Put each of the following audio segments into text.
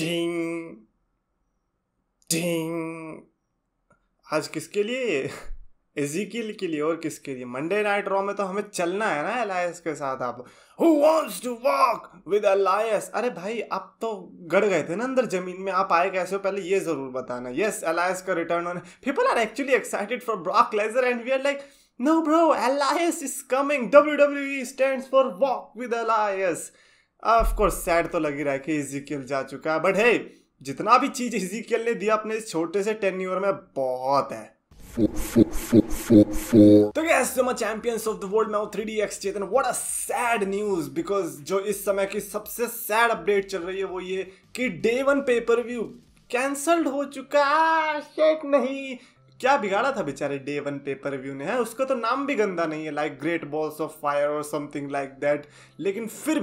टिंग टिंग। आज किसके लिए? एजिकियल के लिए। और किसके लिए? मंडे नाइट रॉ में तो हमें चलना है ना एलायस के साथ। आप Who wants to walk with Elias? अरे भाई आप तो गड़ गए थे ना अंदर जमीन में, आप आए कैसे हो पहले ये जरूर बताना। यस, एलायस का return on. People are actually excited for Brock Lesnar and we are like no bro, Elias is coming, WWE stands for walk with Elias. Of course sad तो लग ही रहा है कि इज़ीकियल जा चुका है, बट हे, जितना भी चीज इज़ीकियल ने दिया अपने इस छोटे से टेन्योर में बहुत है। तो guys, so my champions of the world, मैं हूँ 3DX Chetan. What a sad news, because जो इस समय की सबसे सैड अपडेट चल रही है वो ये कि डे 1 पेपर व्यू कैंसल्ड हो चुका। शेट नहीं, क्या बिगाड़ा था बेचारे डे 1 पेपर व्यू ने? है उसका तो नाम भी गंदा नहीं है, like great balls of fire और समथिंग लाइक दैट, लेकिन फिर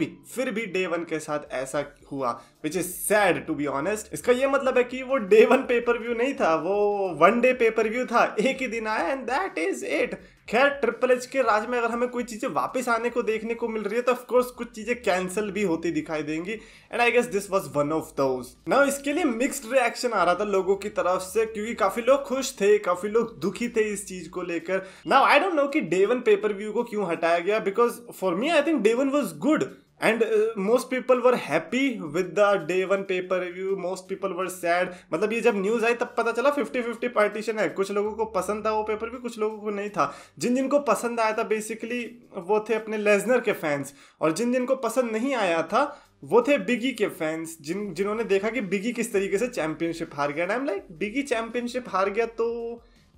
भी डे 1 के साथ ऐसा हुआ, which is sad to be honest. इसका ये मतलब है कि वो डे 1 पेपर व्यू नहीं था, वो 1 डे पेपर व्यू था, एक ही दिन आया एंड दैट इज इट। खैर ट्रिपल एच के राज में अगर हमें कोई चीजें वापस आने को देखने को मिल रही है तो ऑफ कोर्स कुछ चीजें कैंसिल भी होती दिखाई देंगी, and I guess this was one of those. Now इसके लिए मिक्स्ड रिएक्शन आ रहा था लोगों की तरफ से, क्योंकि काफी लोग खुश थे, काफी लोग दुखी थे इस चीज को लेकर। नाउ आई डोंट नो कि डे 1 पेपर व्यू को क्यों हटाया गया, because for me I think day 1 was good and most people were happy with the day 1 paper review, most people were sad। मतलब ये जब न्यूज आई तब पता चला 50-50 पार्टीशन है, कुछ लोगों को पसंद था वो पेपर भी, कुछ लोगों को नहीं था। जिनको पसंद आया था बेसिकली वो थे अपने लेसनर के फैंस, और जिनको पसंद नहीं आया था वो थे बिगी के फैंस, जिन्होंने देखा कि बिगी किस तरीके से चैंपियनशिप हार गया। आई एम लाइक बिगी चैंपियनशिप हार गया तो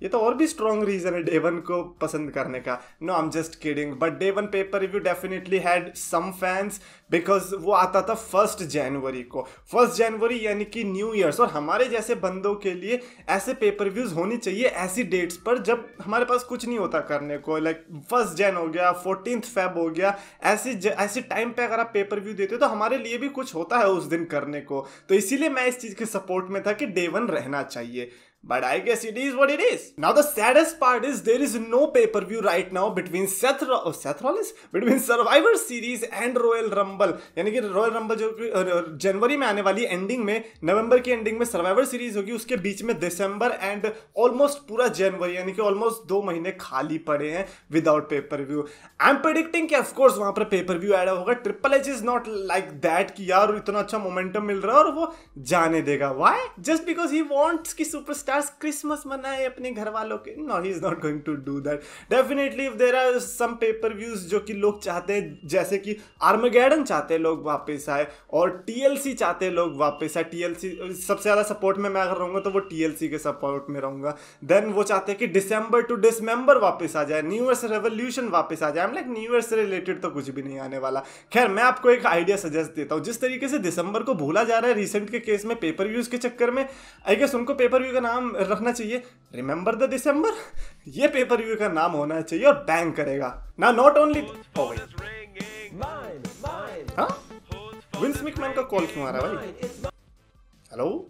ये तो और भी स्ट्रॉन्ग रीजन है डे 1 को पसंद करने का। No, I am just kidding, but day 1 paper review definitely had some fans, because वो आता था 1 जनवरी को। 1 जनवरी यानी कि न्यू ईयर्स, और हमारे जैसे बंदों के लिए ऐसे पेपर रिव्यूज होनी चाहिए ऐसी डेट्स पर जब हमारे पास कुछ नहीं होता करने को, लाइक 1 जन हो गया, 14 फेब हो गया, ऐसी टाइम पे अगर आप पेपर रिव्यू देते हो तो हमारे लिए भी कुछ होता है उस दिन करने को। तो इसीलिए मैं इस चीज के सपोर्ट में था कि डे 1 रहना चाहिए, but I guess it is what it is. Now the saddest part is there is no pay-per-view right now between Seth Rollins, between Survivor Series and Royal Rumble। यानी कि Royal Rumble जो जनवरी में आने वाली ending में, नवंबर की ending में Survivor Series होगी, उसके बीच में दिसंबर एंड ऑलमोस्ट पूरा जनवरी, यानी कि ऑलमोस्ट 2 महीने खाली पड़े हैं without paper-view. I am predicting कि ऑफकोर्स वहां पर पेपर-व्यू ऐड होगा। Triple H is not like that कि यार इतना अच्छा मोमेंटम मिल रहा है और वो जाने देगा। Why? Just because he wants कि सुपरस्टार क्रिसमस मनाए अपने घर वालों के। No, he is not going to do that. Definitely if there are some pay per views जो कि लोग चाहते हैं, जैसे कि आर्मेगेडन चाहते हैं लोग वापस आए, और टीएलसी चाहते हैं लोग वापस आए। टीएलसी सबसे ज्यादा सपोर्ट में मैं अगर रहूंगा तो वो टीएलसी के सपोर्ट में रहूंगा। देन वो चाहते हैं कि डिसम्बर टू डिसमेंबर वापस आ जाए, न्यू ईयर रेवोल्यूशन वापस आ जाए। I'm like, न्यू ईयर से रिलेटेड तो कुछ भी नहीं आने वाला। खैर मैं आपको एक आइडिया सजेस्ट देता हूँ, जिस तरीके से दिसंबर को भूला जा रहा है रिसेंट के केस में पेपर व्यूज के चक्कर में, आई गेस उनको पेपर व्यू का नाम रखना चाहिए रिमेंबर द दिसंबर। ये पेपर व्यू का नाम होना चाहिए और बैंग करेगा ना। नॉट ओनली विंस मैकमैन का कॉल क्यों आ रहा है भाई? हेलो?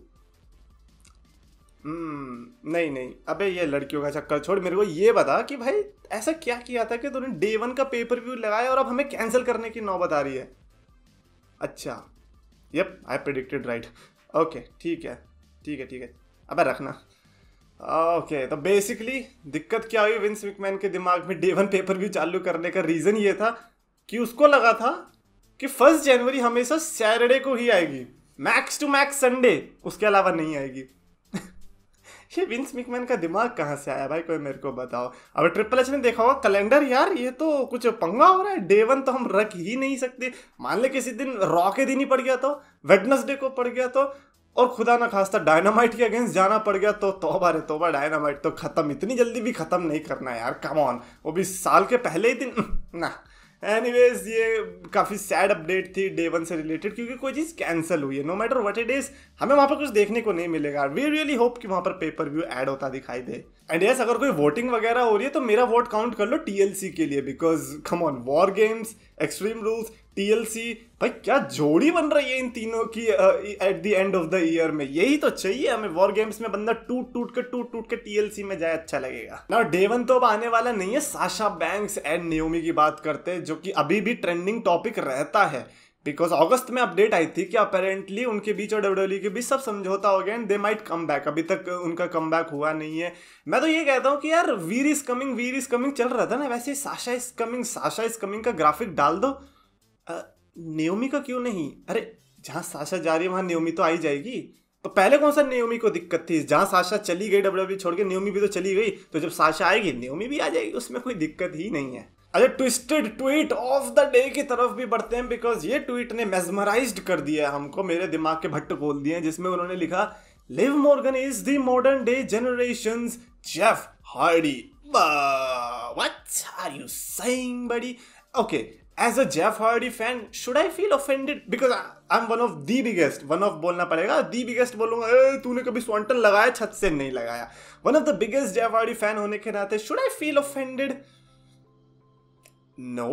नहीं, अबे ये लड़कियों का चक्कर छोड़, मेरे को ये बता कि भाई ऐसा क्या किया था कि तूने डे 1 का पेपर व्यू लगाया और अब हमें कैंसिल करने की नौबत आ रही है? अच्छा, यप, आई प्रेडिक्टेड राइट। ओके, ठीक है, अबे रखना। ओके, तो बेसिकली दिक्कत क्या हुई विंस मैकमैन के दिमाग में डे 1 पेपर व्यू चालू करने का रीजन ये था कि उसको लगा था कि 1 जनवरी हमेशा सैटरडे को ही आएगी, मैक्स टू मैक्स संडे, उसके अलावा नहीं आएगी। ये विंस मैकमैन का दिमाग कहाँ से आया भाई, कोई मेरे को बताओ। अब ट्रिपल एच ने देखा होगा कैलेंडर, यार ये तो कुछ पंगा हो रहा है, डे 1 तो हम रख ही नहीं सकते। मान ले किसी दिन रॉ के दिन ही पड़ गया तो, वेडनेसडे को पड़ गया तो, और खुदा ना खास्ता डायनामाइट के अगेंस्ट जाना पड़ गया तो तौबा रे तौबा, डायनामाइट तो खत्म, इतनी जल्दी भी खत्म नहीं करना यार, कम ऑन, वो भी साल के पहले ही दिन ना। एनीवेज, ये काफ़ी सैड अपडेट थी डे 1 से रिलेटेड, क्योंकि कोई चीज़ कैंसिल हुई है। No matter what it is, हमें वहाँ पर कुछ देखने को नहीं मिलेगा। वी रियली होप कि वहाँ पर पेपर व्यू ऐड होता दिखाई दे। एंड यस, अगर कोई वोटिंग वगैरह हो रही है तो मेरा वोट काउंट कर लो टीएलसी के लिए, because come on, war games, extreme rules, TLC, भाई क्या जोड़ी बन रही है इन तीनों की at the end of the year में। यही तो चाहिए हमें, वॉर गेम्स में बंदा टूट के टीएलसी में जाए, अच्छा लगेगा ना। डे 1 तो अब आने वाला नहीं है। साशा बैंक्स एंड नेओमी की बात करते हैं, जो कि अभी भी ट्रेंडिंग टॉपिक रहता है बिकॉज अगस्त में अपडेट आई थी कि अपेरेंटली उनके बीच और डब्ल्यूडब्ल्यूई के बीच सब समझौता हो गया and they might come back. अभी तक उनका कम बैक हुआ नहीं है। मैं तो ये कहता हूँ कि यार वीर इज कमिंग चल रहा था ना, वैसे साशा इज कमिंग का ग्राफिक डाल दो। नेओमी का क्यों नहीं? अरे जहाँ साशा जा रही है वहाँ नेओमी तो आई जाएगी। तो पहले कौन सा नेओमी को दिक्कत थी? जहाँ साशा चली गई डब्ल्यूडब्ल्यूई छोड़ के, नेओमी भी तो चली गई, तो जब साशा आएगी नेओमी भी आ जाएगी, उसमें कोई दिक्कत ही नहीं है। अरे twisted tweet of the day की तरफ भी बढ़ते हैं, बिकॉज ये ट्वीट ने मेस्मराइज्ड कर दिया है हमको, मेरे दिमाग के भट्ट खोल दिए हैं, जिसमें उन्होंने लिखा Liv Morgan is the modern day generations Jeff Hardy. What are you saying buddy? Okay, as a Jeff Hardy fan, should I feel offended? Because I'm one of the biggest, बोलना पड़ेगा, the biggest बोलूंगा, तूने कभी स्वांटन लगाया? छत से नहीं लगाया। One of the biggest Jeff Hardy fan होने के नाते should I feel offended? No,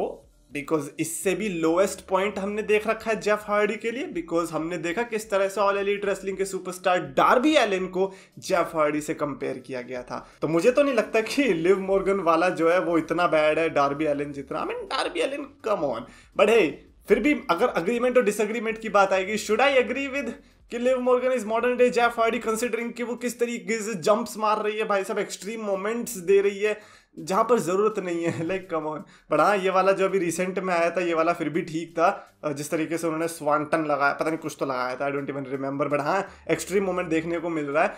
because इससे भी लोएस्ट पॉइंट हमने देख रखा है जेफ हार्डी के लिए, बिकॉज हमने देखा किस तरह से ऑल एलीट रेसलिंग के सुपरस्टार डार्बी एलन को जेफ हार्डी से कंपेयर किया गया था। तो मुझे तो नहीं लगता कि लिव मॉर्गन वाला जो है वो इतना बैड है डार्बी एलन जितना। I mean Darby Allin come on, but hey फिर भी अगर अग्रीमेंट और डिसएग्रीमेंट की बात आएगी, शुड आई एग्री विद कि Liv Morgan is modern day Jeff Hardy, considering कि वो किस तरीके से जंप्स मार रही है भाई साहब, एक्सट्रीम मोमेंट्स दे रही है जहां पर जरूरत नहीं है, लाइक कम ऑन। बट हाँ, ये वाला जो अभी रिसेंट में आया था ये वाला फिर भी ठीक था, जिस तरीके से उन्होंने स्वांटन लगाया, पता नहीं कुछ तो लगाया था, I don't even remember, but हाँ एक्सट्रीम मोमेंट देखने को मिल रहा है।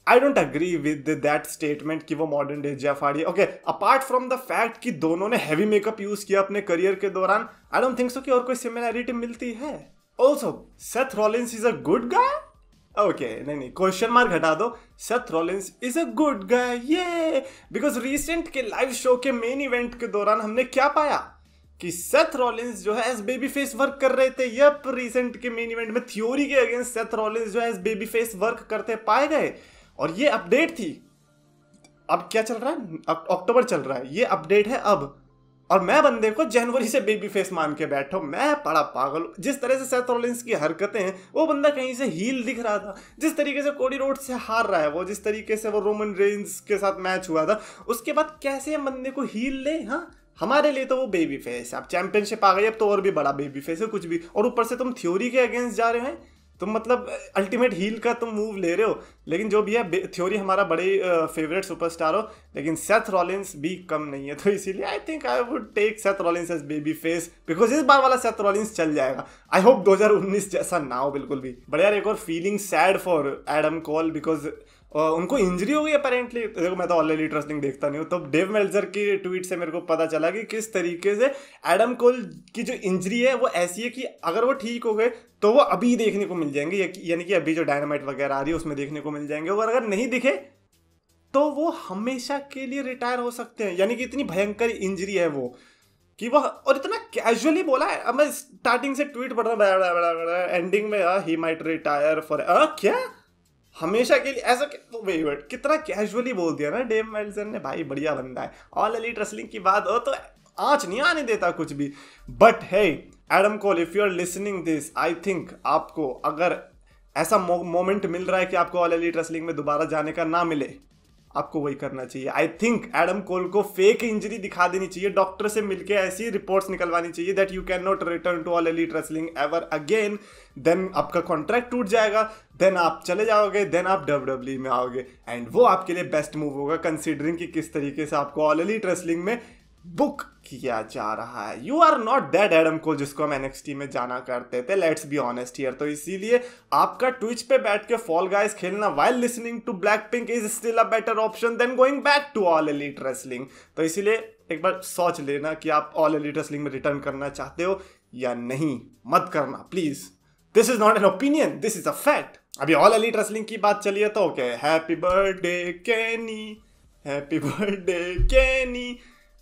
I don't agree with that statement कि वो modern day Jeff Hardy. Okay, apart from the fact कि दोनों ने हैवी मेकअप यूज किया अपने करियर के दौरान, आई डोंट थिंक सो कि और कोई सिमिलैरिटी मिलती है। Also Seth Rollins is a good guy. Okay, नहीं, क्वेश्चन मार्क हटा दो, Seth Rollins is a good guy, ये बिकॉज रिसेंट के लाइव शो के मेन इवेंट के दौरान हमने क्या पाया कि सेथ रॉलिंस जो है एज बेबी फेस वर्क कर रहे थे। यप, रिसेंट के मेन इवेंट में थ्योरी के अगेंस्ट सेथ रॉलिंस जो है एज बेबी फेस वर्क करते पाए गए, और ये अपडेट थी। अब क्या चल रहा है? अक्टूबर चल रहा है, ये अपडेट है अब, और मैं बंदे को जनवरी से बेबी फेस मान के बैठा हूं। मैं बड़ा पागल। जिस तरह से सेथ रॉलिंस की हरकतें हैं, वो बंदा कहीं से हील दिख रहा था। जिस तरीके से कोडी रोड्स से हार रहा है वो, जिस तरीके से वो रोमन रेंज के साथ मैच हुआ था, उसके बाद कैसे हम बंदे को हील ले? हाँ, हमारे लिए तो वो बेबी फेस, अब चैंपियनशिप आ गई, अब तो और भी बड़ा बेबी फेस है कुछ भी, और ऊपर से तुम थ्योरी के अगेंस्ट जा रहे हैं। तुम मतलब अल्टीमेट हील का तुम मूव ले रहे हो। लेकिन जो भी है, थ्योरी हमारा बड़े फेवरेट सुपरस्टार हो, लेकिन सेथ रॉलिंस भी कम नहीं है। तो इसीलिए I think I would take Seth Rollins as baby face, because इस बार वाला सेथ रॉलिंस चल जाएगा। आई होप 2019 जैसा ना हो बिल्कुल भी। बट यार एक और feeling sad for Adam Cole, because उनको इंजरी हो गई अपेरेंटली। देखो, मैं तो ऑल एलीट रेसलिंग देखता नहीं हूँ, तो डेव मेल्जर की ट्वीट से मेरे को पता चला कि किस तरीके से एडम कोल की जो इंजरी है वो ऐसी है कि अगर वो ठीक हो गए तो वो अभी देखने को मिल जाएंगे, यानी कि अभी जो डायनामाइट वगैरह आ रही है उसमें देखने को मिल जाएंगे, और अगर नहीं दिखे तो वो हमेशा के लिए रिटायर हो सकते हैं। यानी कि इतनी भयंकर इंजरी है वो कि वह, और इतना कैजुअली बोला है। अब मैं स्टार्टिंग से ट्वीट पढ़ रहा, एंडिंग में ही माइट रिटायर फॉर क्या हमेशा के लिए, ऐसा वेट कितना कैजुअली बोल दिया ना डेव मेल्जर ने। भाई बढ़िया बंदा है, ऑल एलीट रेसलिंग की बात हो तो आंच नहीं आने देता कुछ भी। But hey Adam Cole, if you are listening this, I think आपको अगर ऐसा मोमेंट मिल रहा है कि आपको ऑल एलीट रेसलिंग में दोबारा जाने का ना मिले, आपको वही करना चाहिए। आई थिंक एडम कोल को फेक इंजरी दिखा देनी चाहिए, डॉक्टर से मिलके ऐसी रिपोर्ट्स निकलवानी चाहिए that you can not return to All Elite Wrestling ever again. Then आपका कॉन्ट्रैक्ट टूट जाएगा, देन आप चले जाओगे, देन आप डब्ल्यूडब्ल्यूई में आओगे, एंड वो आपके लिए बेस्ट मूव होगा कंसिडरिंग कि किस तरीके से आपको ऑल एलीट रेसलिंग में बुक किया जा रहा है। You are not that Adam Cole जिसको हम एनएक्सटी में जाना करते थे, लेट्स बी ऑनेस्ट हियर। तो इसीलिए आपका ट्विच पे बैठ के फॉल गाइस खेलना while listening to Blackpink is still a better option than going back to All Elite Wrestling. तो इसीलिए एक बार सोच लेना कि आप ऑल एलीट रेसलिंग में रिटर्न करना चाहते हो या नहीं। मत करना please, this is not an opinion, this is a fact. अभी ऑल एलीट रेसलिंग की बात चली है तो okay, happy birthday Kenny, happy birthday Kenny.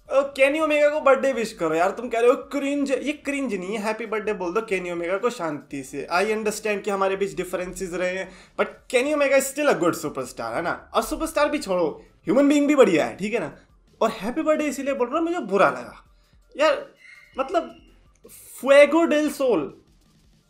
Kenny Omega को बर्थडे विश करो यार। तुम कह रहे हो क्रिंज, ये क्रिंज नहीं है, हैप्पी बर्थडे बोल दो केनी ओमेगा को शांति से। आई अंडरस्टैंड कि हमारे बीच डिफरेंसेस रहे हैं, but Kenny Omega is still a good superstar, है ना। और सुपरस्टार भी छोड़ो, ह्यूमन बीइंग भी बढ़िया है, ठीक है ना। और हैप्पी बर्थडे इसीलिए बोल रहा हूँ, मुझे बुरा लगा यार। मतलब फुएगो डेल सोल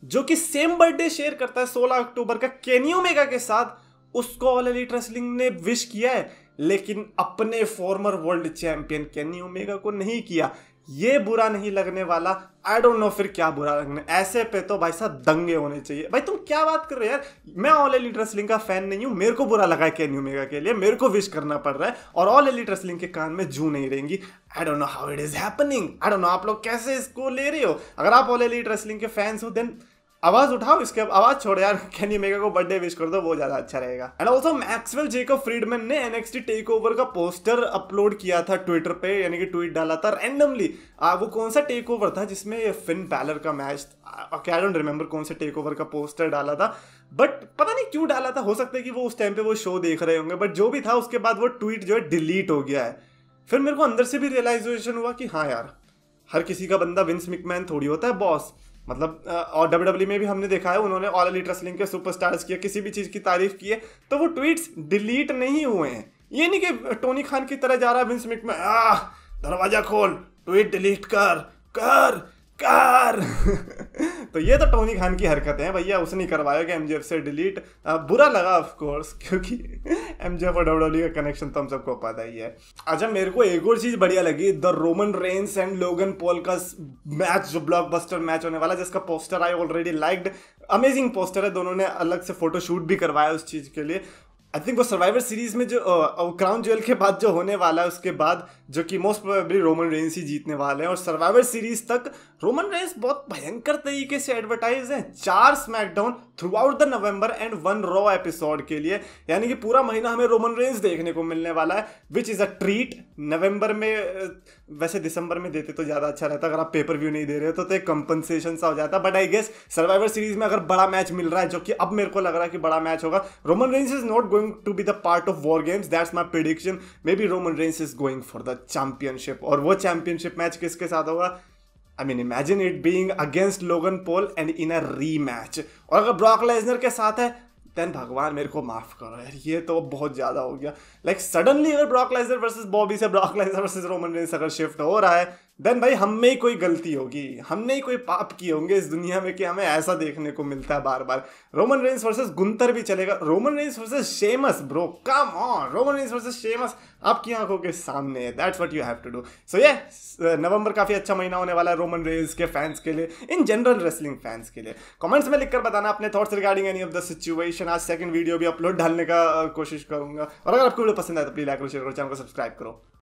जो कि सेम बर्थडे शेयर करता है 16 अक्टूबर का केनी ओमेगा के साथ, उसको ऑल एलीट रेसलिंग ने विश किया है, लेकिन अपने farmer world champion Kenny Omega को नहीं किया। ये बुरा नहीं लगने वाला, आई डोंट नो फिर क्या बुरा लगने। ऐसे पे तो भाई साहब दंगे होने चाहिए। भाई तुम क्या बात कर रहे हो यार, मैं ऑल एलिट रेसलिंग का फैन नहीं हूँ, मेरे को बुरा लगा है केनी ओमेगा के लिए, मेरे को विश करना पड़ रहा है और ऑल एलिट रेसलिंग के कान में जू नहीं रहेंगी। I don't know how it is happening, I don't know आप लोग कैसे इसको ले रहे हो। अगर आप ऑल एलिट रेसलिंग के फैंस हो देन आवाज उठाओ, इसके आवाज छोड़ो यार, केनी ओमेगा को बर्थडे विश कर दो, वो ज्यादा अच्छा रहेगा। And also Maxwell Jacob Friedman ने NXT टेकओवर का पोस्टर अपलोड किया था ट्विटर पे, यानी कि ट्वीट डाला था रैंडमली। वो कौन सा टेकओवर था जिसमें फिन बैलर का मैच, आई डोंट रिमेंबर कौन सा टेकओवर का पोस्टर डाला था, बट पता नहीं क्यों डाला था। हो सकता है कि वो उस टाइम पे वो शो देख रहे होंगे, बट जो भी था उसके बाद वो ट्वीट जो है डिलीट हो गया है। फिर मेरे को अंदर से भी रियलाइजेशन हुआ कि हाँ यार, हर किसी का बंदा विंस मैकमैन थोड़ी होता है बॉस। मतलब और WWE में भी हमने देखा है, उन्होंने ऑल एलिट रेसलिंग के सुपरस्टार्स किया, किसी भी चीज़ की तारीफ की है तो वो ट्वीट्स डिलीट नहीं हुए हैं। ये नहीं कि टोनी खान की तरह जा रहा है विंस मैकमैन, दरवाजा खोल, ट्वीट डिलीट कर कर कर तो ये तो टोनी खान की हरकतें हैं भैया, उसने करवाया कि MJF से डिलीट। बुरा लगा ऑफ कोर्स, क्योंकि MJF और WWE का कनेक्शन तो हम सबको पता ही है। अच्छा, मेरे को एक और चीज बढ़िया लगी, the Roman Reigns and Logan Paul का मैच, जो ब्लॉकबस्टर मैच होने वाला, जिसका poster I already liked. Amazing poster है, दोनों ने अलग से फोटो शूट भी करवाया उस चीज के लिए। आई थिंक वो सर्वाइवर सीरीज में जो क्राउन ज्वेल के बाद जो होने वाला है उसके बाद, जो कि मोस्ट प्रोबेबली रोमन रेंस ही जीतने वाले हैं। और सर्वाइवर सीरीज तक रोमन रेंस बहुत भयंकर तरीके से एडवर्टाइज हैं, 4 SmackDown through out the November and 1 raw episode के लिए, यानी कि पूरा महीना हमें रोमन रेंस देखने को मिलने वाला है, विच इज़ अ ट्रीट। नवंबर में, वैसे दिसंबर में देते तो ज़्यादा अच्छा रहता, अगर आप पेपर व्यू नहीं दे रहे हो तो एक कंपनसेशन सा हो जाता, but I guess Survivor Series में अगर बड़ा मैच मिल रहा है, जो कि अब मेरे को लग रहा है कि बड़ा मैच होगा, Roman Reigns is not going to be the part of War Games, that's my prediction. Maybe Roman Reigns is going for the championship, और वो चैंपियनशिप मैच किसके साथ होगा? I mean, imagine it being against Logan Paul and in a rematch. और अगर Brock Lesnar के साथ है, देन भगवान मेरे को माफ करो यार, ये तो बहुत ज्यादा हो गया। लाइक सडनली अगर ब्रॉक लेसनर वर्सेस बॉबी से Brock Lesnar versus Roman Reigns अगर शिफ्ट हो रहा है, देन भाई हम में ही कोई गलती होगी, हमने ही कोई पाप किए होंगे इस दुनिया में कि हमें ऐसा देखने को मिलता है बार बार। रोमन रेंस वर्सेस गुंथर भी चलेगा, Roman Reigns versus Sheamus, bro come on, Roman Reigns versus Sheamus आपकी आंखों के सामने है, that's what you have to do. So ये नवंबर काफी अच्छा महीना होने वाला है रोमन रेंस के फैंस के लिए, इन जनरल रेसलिंग फैंस के लिए। कमेंट्स में लिखकर बताना अपने thoughts regarding any of the situation. आज सेकंड वीडियो भी अपलोड डालने का कोशिश करूंगा, और अगर आपको वीडियो पसंद आए तो प्लीज लाइक करो, शेयर करो, चैनल को सब्सक्राइब करो।